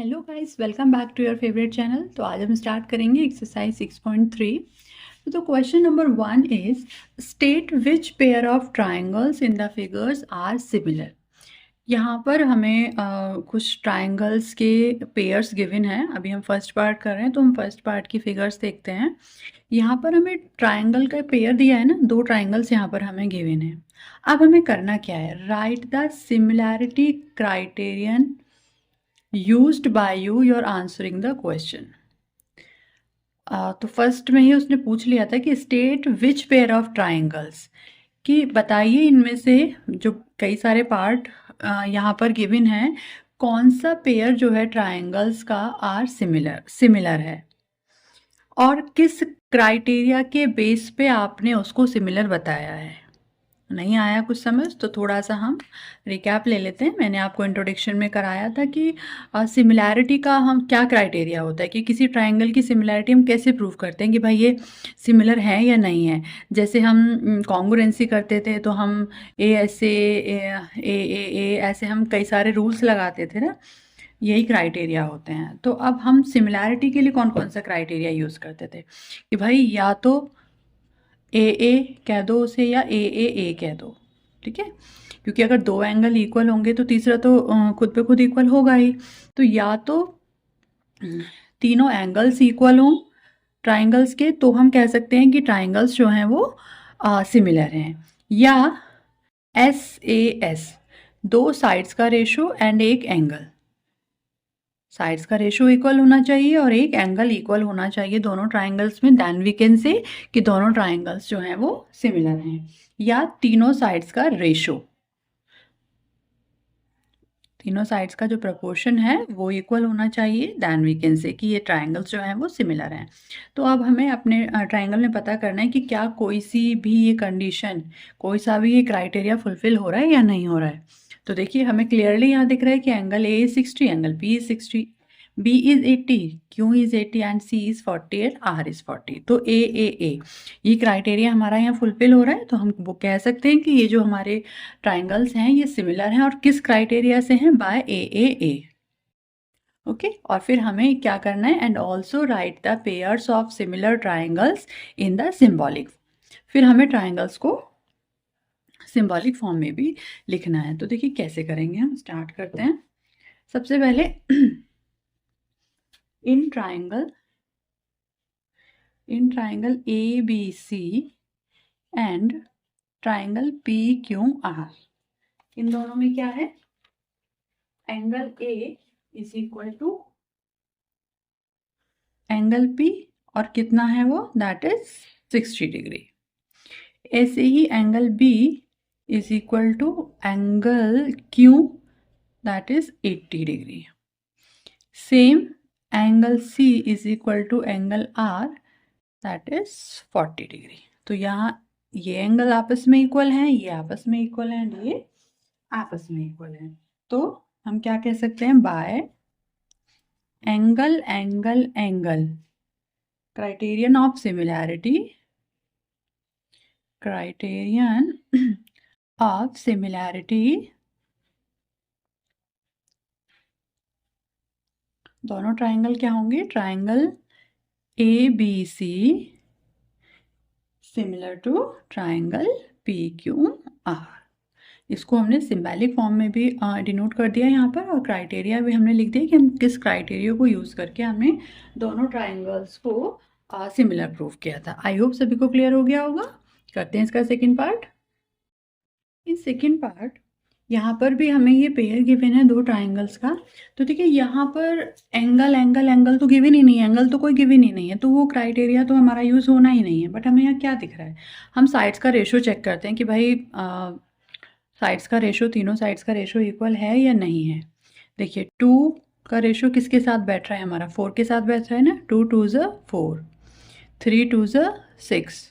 Hello guys, welcome back to your favourite channel. तो आज हम स्टार्ट करेंगे एक्सरसाइज 6.3। तो question number 1 is state which pair of triangles in the figures are similar. यहाँ पर हमें कुछ ट्राइंगल्स के पेयर्स गिवन हैं। अभी हम फर्स्ट पार्ट कर रहे हैं तो हम फर्स्ट पार्ट की फिगर्स देखते हैं। यहाँ पर हमें ट्राइंगल का पेयर दिया है ना, दो ट्राइंगल्स यहाँ पर हमें गिवन है। अब हमें करना क्या है, right the similarity criterion used by you're answering the question। तो फर्स्ट में ही उसने पूछ लिया था कि state which pair of triangles, कि बताइए इनमें से जो कई सारे पार्ट यहाँ पर गिवन है, कौन सा पेयर जो है ट्राइंगल्स का आर सिमिलर है और किस क्राइटेरिया के बेस पे आपने उसको सिमिलर बताया है। नहीं आया कुछ समझ तो थोड़ा सा हम रिकैप ले लेते हैं। मैंने आपको इंट्रोडक्शन में कराया था कि सिमिलैरिटी का हम क्या क्राइटेरिया होता है, कि किसी ट्राइंगल की सिमिलैरिटी हम कैसे प्रूव करते हैं कि भाई ये सिमिलर है या नहीं है। जैसे हम कॉन्ग्रुएंसी करते थे तो हम ए ऐसे ए ऐसे हम कई सारे रूल्स लगाते थे ना, यही क्राइटेरिया होते हैं। तो अब हम सिमिलैरिटी के लिए कौन कौन सा क्राइटेरिया यूज़ करते थे कि भाई या तो ए कह दो उसे या ए कह दो, ठीक है। क्योंकि अगर दो एंगल इक्वल होंगे तो तीसरा तो खुद पे खुद इक्वल होगा ही। तो या तो तीनों एंगल्स इक्वल हों ट्राइंगल्स के, तो हम कह सकते हैं कि ट्राइंगल्स जो हैं वो सिमिलर हैं। या SAS, दो साइड्स का रेशो एंड एक एंगल, साइड्स का रेशो इक्वल होना चाहिए और एक एंगल इक्वल होना चाहिए दोनों ट्राइंगल्स में, देन वी कैन से कि दोनों ट्राइंगल्स जो हैं वो सिमिलर हैं। या तीनों साइड्स का रेशो, तीनों साइड्स का जो प्रपोर्शन है वो इक्वल होना चाहिए, देन वी कैन से कि ये ट्राइंगल्स जो हैं वो सिमिलर हैं। तो अब हमें अपने ट्राइंगल में पता करना है कि क्या कोई सी भी ये कंडीशन, कोई सा भी ये क्राइटेरिया फुलफिल हो रहा है या नहीं हो रहा है। तो देखिए हमें क्लियरली यहाँ दिख रहा है कि angle A is 60, angle B is 60, B is 80, Q is 80 and C is 40 and R is 40। तो A ये क्राइटेरिया हमारा यहाँ फुलफिल हो रहा है। तो हम वो कह सकते हैं कि ये जो हमारे ट्राइंगल्स हैं ये सिमिलर हैं और किस क्राइटेरिया से हैं, बाय A। ओके और फिर हमें क्या करना है, and also right the pairs of similar triangles in the symbolic. फिर हमें ट्राइंगल्स को सिम्बॉलिक फॉर्म में भी लिखना है। तो देखिए कैसे करेंगे, हम स्टार्ट करते हैं। सबसे पहले in triangle ABC and triangle PQR, इन दोनों में क्या है, angle A is equal to angle P और कितना है वो, दैट इज 60 डिग्री। ऐसे ही angle B is equal to angle Q, that is 80 degree. Same angle C is equal to angle R, that is 40 degree. तो यहाँ ये angle आपस में इक्वल हैं, ये आपस में इक्वल हैं, ये आपस में इक्वल हैं। तो हम क्या कह सकते हैं, by angle criterion of similarity, criterion of similarity, दोनों ट्राइंगल क्या होंगे, triangle ABC similar to triangle PQR। इसको हमने सिम्बॉलिक फॉर्म में भी डिनोट कर दिया यहाँ पर, और क्राइटेरिया भी हमने लिख दिया कि हम किस क्राइटेरिया को यूज़ करके हमने दोनों ट्राइंगल्स को सिमिलर प्रूव किया था। आई होप सभी को क्लियर हो गया होगा। करते हैं इसका second part. In second part यहाँ पर भी हमें ये पेयर गिवन है दो ट्राइंगल्स का। तो देखिए यहाँ पर एंगल तो गिवन ही नहीं है, एंगल तो कोई गिवन ही नहीं है, तो वो क्राइटेरिया तो हमारा यूज़ होना ही नहीं है। बट हमें यहाँ क्या दिख रहा है, हम साइड्स का रेशो चेक करते हैं कि भाई साइड्स का रेशो, तीनों साइड्स का रेशो इक्वल है या नहीं है। देखिए 2 का रेशो किसके साथ बैठ रहा है, हमारा 4 के साथ बैठ रहा है ना, 2 2 ज़ 4, 3 2 ज़ 6,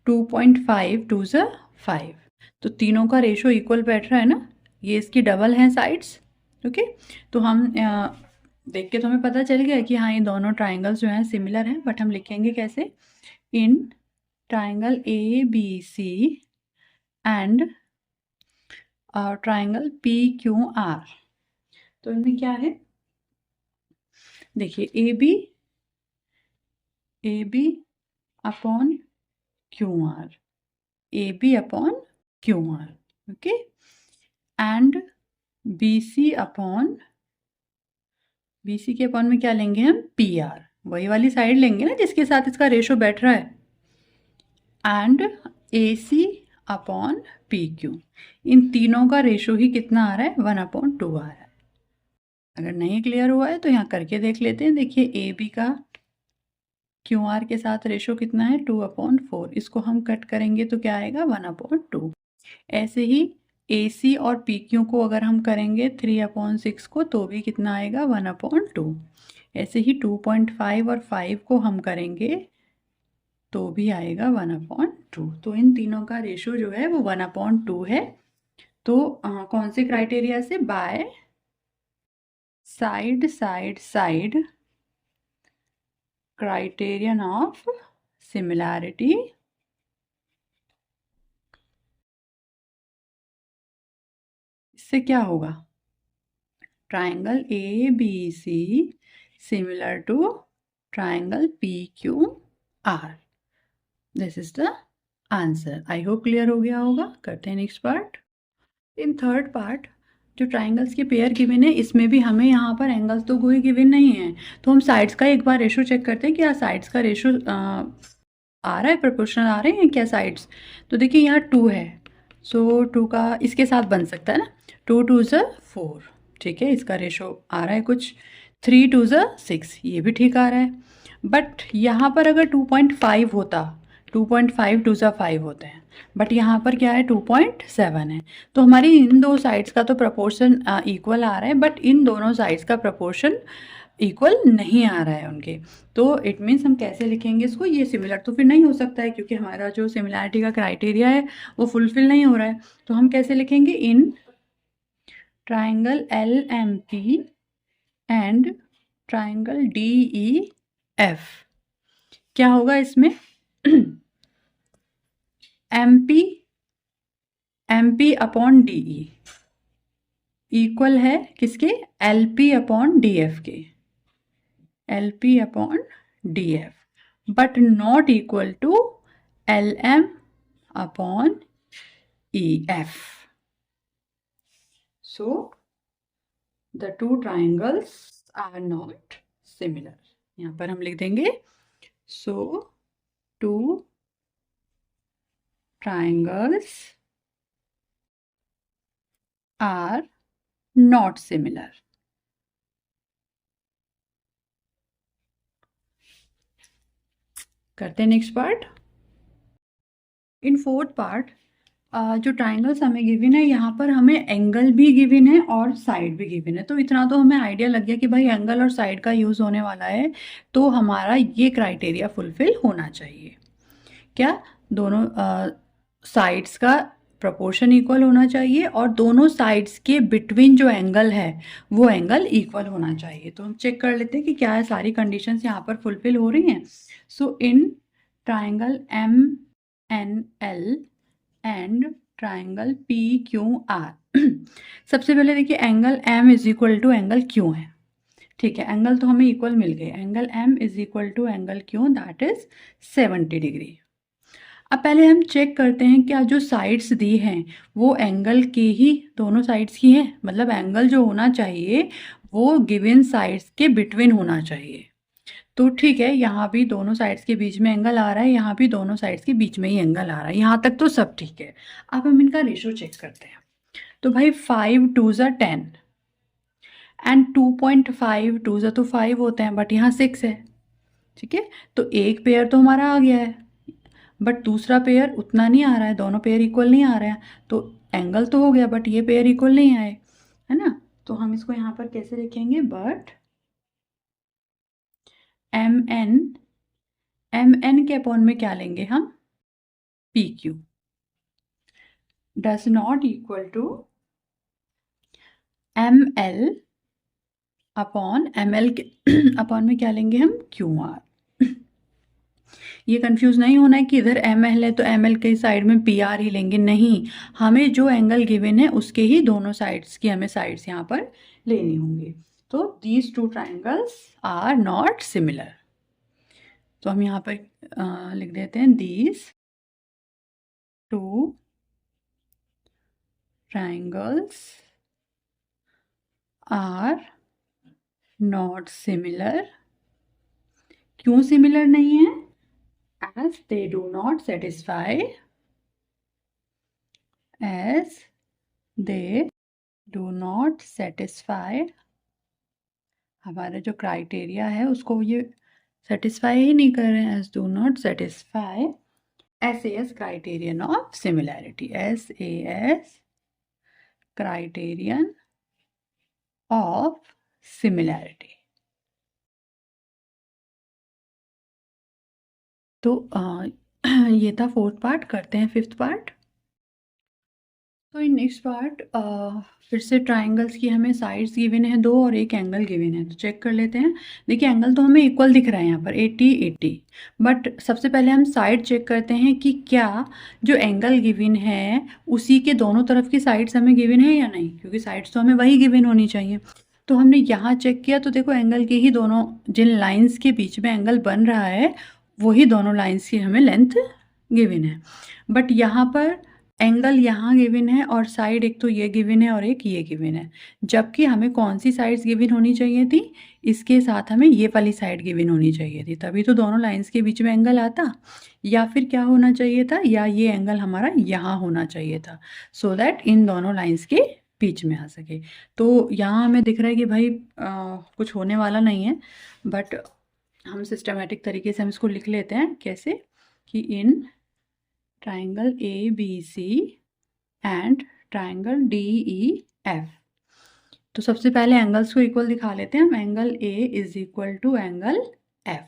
2.5 2 ज़ 5। तो तीनों का रेशो इक्वल बैठ रहा है ना, ये इसकी डबल हैं साइड्स। ओके तो हम देख के तो हमें पता चल गया कि हाँ ये दोनों ट्राइंगल्स जो हैं सिमिलर हैं। बट हम लिखेंगे कैसे, in triangle ABC and triangle PQR। तो इनमें क्या है, देखिए A B upon Q R, A B upon Q R, okay, and B C के अपॉन में क्या लेंगे हम, पी आर, वही वाली साइड लेंगे ना जिसके साथ इसका रेशो बैठ रहा है, and A C upon P Q. इन तीनों का रेशो ही कितना आ रहा है, 1/2 आ रहा है। अगर नहीं क्लियर हुआ है तो यहाँ करके देख लेते हैं। देखिए ए बी का क्यू आर के साथ रेशो कितना है, 2/4। इसको हम कट करेंगे तो क्या आएगा, 1/2। ऐसे ही ए सी और पी क्यू को अगर हम करेंगे 3/6 को तो भी कितना आएगा, 1/2। ऐसे ही 2.5 और 5 को हम करेंगे तो भी आएगा 1/2। तो इन तीनों का रेशो जो है वो 1/2 है। तो कौन से क्राइटेरिया से, by side criterion of similarity, इससे क्या होगा, triangle A B C similar to triangle P Q R. This is the answer. I hope clear हो गया होगा। करते हैं next part. In third part जो ट्राइंगल्स के पेयर गिवन है, इसमें भी हमें यहाँ पर एंगल्स तो कोई गिवन नहीं है, तो हम साइड्स का एक बार रेशो चेक करते हैं। क्या साइड्स का रेशो आ रहा है, प्रोपोर्शनल आ रहे हैं क्या साइड्स। तो देखिए यहाँ 2 है, सो 2 का इसके साथ बन सकता है ना, 2 2 ज़ 4, ठीक है, इसका रेशो आ रहा है कुछ। 3 2 ज़ 6, ये भी ठीक आ रहा है। बट यहाँ पर अगर 2.5 होता, 2.5 2 ज़ 5 होते हैं, बट यहाँ पर क्या है, 2.7 है। तो हमारी इन दो साइड्स का तो प्रपोर्शन इक्वल आ रहा है, बट इन दोनों साइड्स का प्रपोर्शन इक्वल नहीं आ रहा है उनके। तो इट मीन्स हम कैसे लिखेंगे इसको, ये सिमिलर तो फिर नहीं हो सकता है क्योंकि हमारा जो सिमिलैरिटी का क्राइटेरिया है वो फुलफिल नहीं हो रहा है। तो हम कैसे लिखेंगे, in triangle L M P and triangle D E F, क्या होगा इसमें, M P upon D E equal है किसके, L P upon D F के, L P upon D F, but not equal to L M upon E F. So the two triangles are not similar. यहाँ पर हम लिख देंगे, so two triangles are not similar. करते हैं next part. In fourth part जो triangles हमें given है, यहाँ पर हमें एंगल भी गिवन है और साइड भी गिवन है। तो इतना तो हमें आइडिया लग गया कि भाई एंगल और साइड का यूज़ होने वाला है, तो हमारा ये क्राइटेरिया फुलफिल होना चाहिए। क्या, दोनों साइड्स का प्रपोर्शन इक्वल होना चाहिए और दोनों साइड्स के बिटवीन जो एंगल है वो एंगल इक्वल होना चाहिए। तो हम चेक कर लेते हैं कि क्या है, सारी कंडीशंस यहाँ पर फुलफिल हो रही हैं। So in triangle M N L and triangle P Q R, सबसे पहले देखिए angle M is equal to angle Q है, ठीक है, एंगल तो हमें इक्वल मिल गए। Angle M is equal to angle Q, that is 70 degree. अब पहले हम चेक करते हैं क्या जो साइड्स दी हैं वो एंगल के ही दोनों साइड्स की हैं, मतलब एंगल जो होना चाहिए वो गिवन साइड्स के बिटवीन होना चाहिए। तो ठीक है, यहाँ भी दोनों साइड्स के बीच में एंगल आ रहा है, यहाँ भी दोनों साइड्स के बीच में ही एंगल आ रहा है, यहाँ तक तो सब ठीक है। अब हम इनका रेशो चेक करते हैं। तो भाई 5 2 ज़ 10 एंड 2.5 2 ज़ तो 5 होते हैं, बट यहाँ 6 है, ठीक है। तो एक पेयर तो हमारा आ गया है, बट दूसरा पेयर उतना नहीं आ रहा है, दोनों पेयर इक्वल नहीं आ रहे हैं। तो एंगल तो हो गया बट ये पेयर इक्वल नहीं आए, है ना। तो हम इसको यहाँ पर कैसे लिखेंगे, बट एम एन के अपॉन में क्या लेंगे हम, P Q does not equal to M L upon M L के अपॉन में क्या लेंगे हम, क्यू आर। ये कंफ्यूज नहीं होना है कि इधर एम एल है तो एम एल के साइड में पी आर ही लेंगे, नहीं, हमें जो एंगल गिवन है उसके ही दोनों साइड्स की हमें साइड्स यहाँ पर लेनी होंगी। तो these two triangles are not similar. तो हम यहाँ पर लिख देते हैं these two triangles are not similar. क्यों सिमिलर नहीं है? as they do not satisfy हमारा जो क्राइटेरिया है उसको ये सेटिस्फाई ही नहीं कर रहे हैं। as do not satisfy SAS criterion of similarity, SAS criterion of similarity। तो ये था फोर्थ पार्ट। करते हैं फिफ्थ पार्ट। तो इन नेक्स्ट पार्ट फिर से ट्राइंगल्स की हमें साइड्स गिवन है 2 और एक एंगल गिवन है। तो चेक कर लेते हैं। देखिए एंगल तो हमें इक्वल दिख रहा है यहाँ पर 80-80, बट सबसे पहले हम साइड चेक करते हैं कि क्या जो एंगल गिवन है उसी के दोनों तरफ की साइड्स हमें गिवन है या नहीं, क्योंकि साइड्स तो हमें वही गिवन होनी चाहिए। तो हमने यहाँ चेक किया तो देखो एंगल के ही दोनों जिन लाइन्स के बीच में एंगल बन रहा है वही दोनों लाइन्स की हमें लेंथ गिवन है। बट यहाँ पर एंगल यहाँ गिवन है और साइड एक तो ये गिवन है और एक ये गिवन है, जबकि हमें कौन सी साइड्स गिवन होनी चाहिए थी? इसके साथ हमें ये वाली साइड गिवन होनी चाहिए थी, तभी तो दोनों लाइंस के बीच में एंगल आता। या फिर क्या होना चाहिए था? या ये एंगल हमारा यहाँ होना चाहिए था, सो दैट इन दोनों लाइंस के बीच में आ सके। तो यहाँ हमें दिख रहा है कि भाई कुछ होने वाला नहीं है, बट हम सिस्टमेटिक तरीके से हम इसको लिख लेते हैं। कैसे? कि इन triangle ABC and triangle DEF। तो सबसे पहले एंगल्स को इक्वल दिखा लेते हैं हम। Angle A is equal to angle F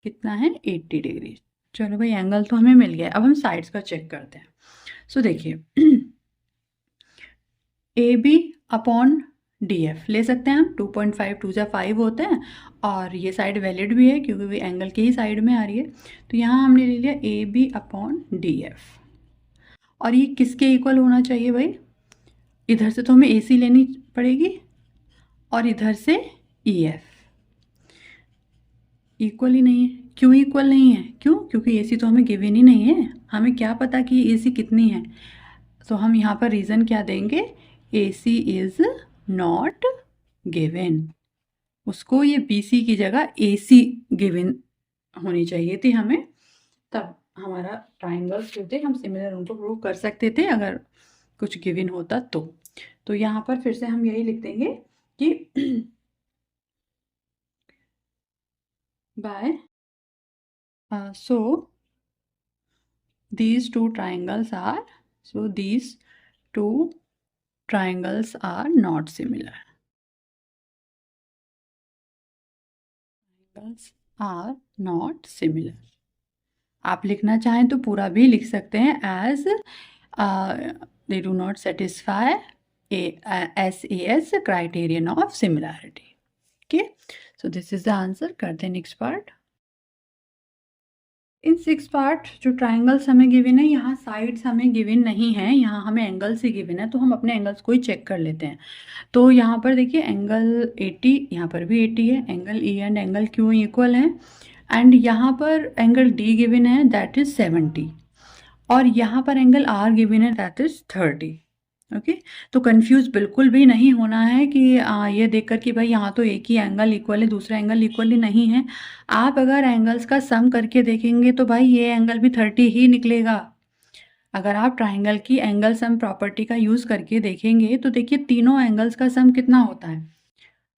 कितना है? 80 डिग्री। चलो भाई एंगल तो हमें मिल गया, अब हम साइड्स का चेक करते हैं। सो देखिए AB अपॉन DF ले सकते हैं हम। 2.5 2 जा 5 होते हैं और ये साइड वैलिड भी है क्योंकि वो एंगल के ही साइड में आ रही है। तो यहाँ हमने ले लिया AB अपॉन DF। और ये किसके इक्वल होना चाहिए भाई? इधर से तो हमें AC लेनी पड़ेगी और इधर से EF। इक्वल ही नहीं है। क्यों इक्वल नहीं है? क्यों? क्योंकि AC तो हमें गिवन ही नहीं है। हमें क्या पता कि AC कितनी है? तो हम यहाँ पर रीज़न क्या देंगे? AC is not given. उसको ये BC की जगह AC गिवन होनी चाहिए थी हमें, तब हमारा ट्राइंगल्स जो थे हम सिमिलर उनको प्रूव कर सकते थे अगर कुछ गिवन होता तो यहाँ पर फिर से हम यही लिख देंगे कि by so these two triangles are not similar। triangles are not similar। आप लिखना चाहें तो पूरा भी लिख सकते हैं as they do not satisfy SAS criterion of similarity। okay, so this is the answer। करते हैं नेक्स्ट पार्ट। इन 6 पार्ट जो ट्राइंगल्स हमें गिवन है, यहाँ साइड्स हमें गिवन नहीं है, यहाँ हमें एंगल्स ही गिवन है, तो हम अपने एंगल्स को ही चेक कर लेते हैं। तो यहाँ पर देखिए एंगल 80, यहाँ पर भी 80 है। Angle E and angle Q equal है। एंड यहाँ पर एंगल D गिवन है, दैट इज 70। और यहाँ पर एंगल R गिवन है, दैट इज 30। ओके तो कंफ्यूज बिल्कुल भी नहीं होना है कि ये देखकर कि भाई यहाँ तो एक ही एंगल इक्वल है, दूसरा एंगल इक्वल ही नहीं है। आप अगर एंगल्स का सम करके देखेंगे तो भाई ये एंगल भी 30 ही निकलेगा। अगर आप ट्राइंगल की एंगल सम प्रॉपर्टी का यूज़ करके देखेंगे तो देखिए तीनों एंगल्स का सम कितना होता है?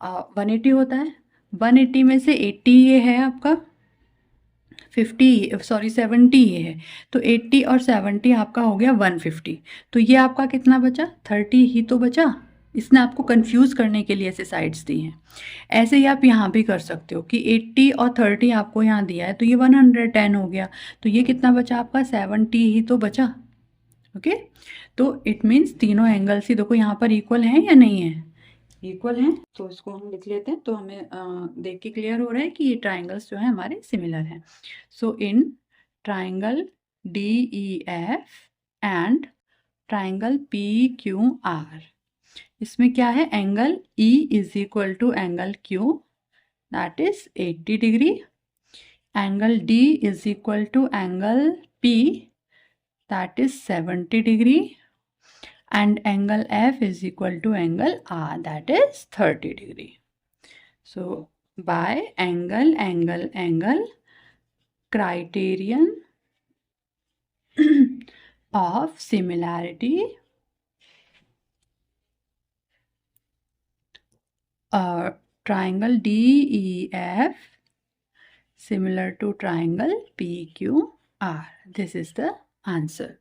180 होता है। 180 में से 80 ये है आपका, 70 ये है, तो 80 और 70 आपका हो गया 150। तो ये आपका कितना बचा? 30 ही तो बचा। इसने आपको कंफ्यूज करने के लिए ऐसे साइड्स दी हैं। ऐसे ही आप यहाँ भी कर सकते हो कि 80 और 30 आपको यहाँ दिया है तो ये 110 हो गया, तो ये कितना बचा आपका? 70 ही तो बचा। ओके तो इट मीन्स तीनों एंगल्स ही देखो यहाँ पर इक्वल हैं या नहीं है? इक्वल हैं। तो इसको हम लिख लेते हैं, तो हमें देख के क्लियर हो रहा है कि ये ट्राइंगल्स जो है हमारे सिमिलर हैं। So in triangle DEF and triangle PQR इसमें क्या है, angle E is equal to angle Q, that is 80 degree. Angle D is equal to angle P, that is 70 degree, and angle F is equal to angle R, that is 30 degree. So by angle criterion of similarity, triangle DEF similar to triangle PQR. This is the answer.